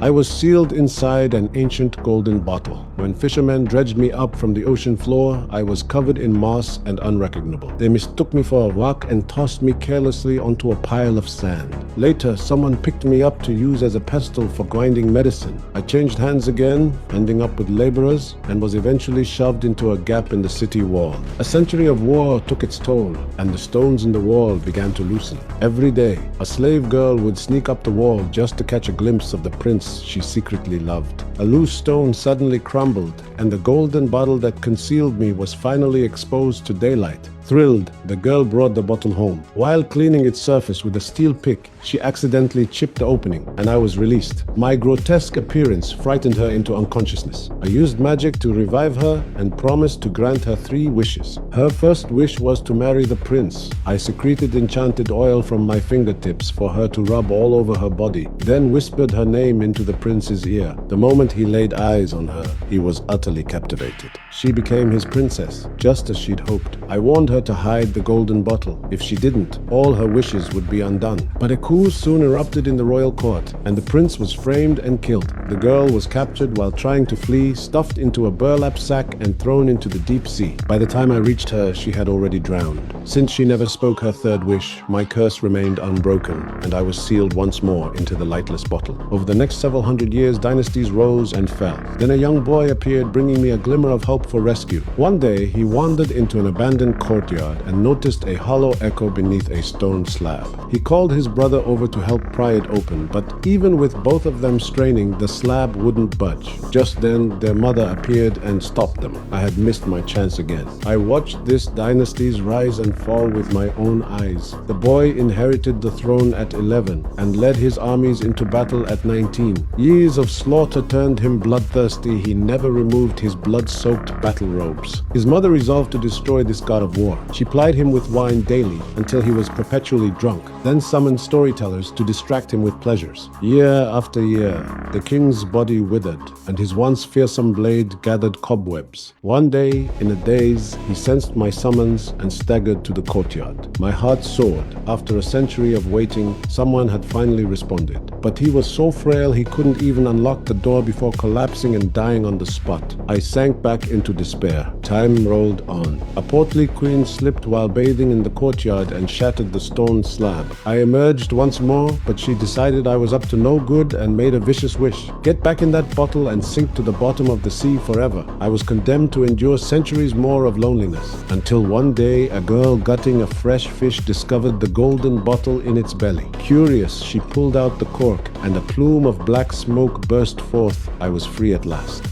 I was sealed inside an ancient golden bottle. When fishermen dredged me up from the ocean floor, I was covered in moss and unrecognizable. They mistook me for a rock and tossed me carelessly onto a pile of sand. Later, someone picked me up to use as a pestle for grinding medicine. I changed hands again, ending up with laborers, and was eventually shoved into a gap in the city wall. A century of war took its toll, and the stones in the wall began to loosen. Every day, a slave girl would sneak up the wall just to catch a glimpse of the prince she secretly loved. A loose stone suddenly crumbled, and the golden bottle that concealed me was finally exposed to daylight. Thrilled, the girl brought the bottle home. While cleaning its surface with a steel pick, she accidentally chipped the opening, and I was released. My grotesque appearance frightened her into unconsciousness. I used magic to revive her and promised to grant her 3 wishes. Her first wish was to marry the prince. I secreted enchanted oil from my fingertips for her to rub all over her body, then whispered her name into the prince's ear. The moment he laid eyes on her, he was utterly captivated. She became his princess, just as she'd hoped. I warned her to hide the golden bottle. If she didn't, all her wishes would be undone. But a coup soon erupted in the royal court, and the prince was framed and killed. The girl was captured while trying to flee, stuffed into a burlap sack and thrown into the deep sea. By the time I reached her, she had already drowned. Since she never spoke her third wish, my curse remained unbroken, and I was sealed once more into the lightless bottle. Over the next several hundred years, dynasties rose and fell. Then a young boy appeared, bringing me a glimmer of hope for rescue. One day, he wandered into an abandoned courtyard and noticed a hollow echo beneath a stone slab. He called his brother over to help pry it open, but even with both of them straining, the slab wouldn't budge. Just then, their mother appeared and stopped them. I had missed my chance again. I watched this dynasty's rise and fall with my own eyes. The boy inherited the throne at 11 and led his armies into battle at 19. Years of slaughter turned him bloodthirsty. He never removed his blood-soaked battle robes. His mother resolved to destroy this god of war. She plied him with wine daily until he was perpetually drunk, then summoned storytellers to distract him with pleasures. Year after year, the king's body withered, and his once fearsome blade gathered cobwebs. One day, in a daze, he sensed my summons and staggered to the courtyard. My heart soared. After a century of waiting, someone had finally responded. But he was so frail he couldn't even unlock the door before collapsing and dying on the spot. I sank back into despair. Time rolled on. A portly queen slipped while bathing in the courtyard and shattered the stone slab. I emerged once more, but she decided I was up to no good and made a vicious wish. Get back in that bottle and sink to the bottom of the sea forever. I was condemned to endure centuries more of loneliness, until one day a girl gutting a fresh fish discovered the golden bottle in its belly. Curious, she pulled out the cork, and a plume of black smoke burst forth. I was free at last.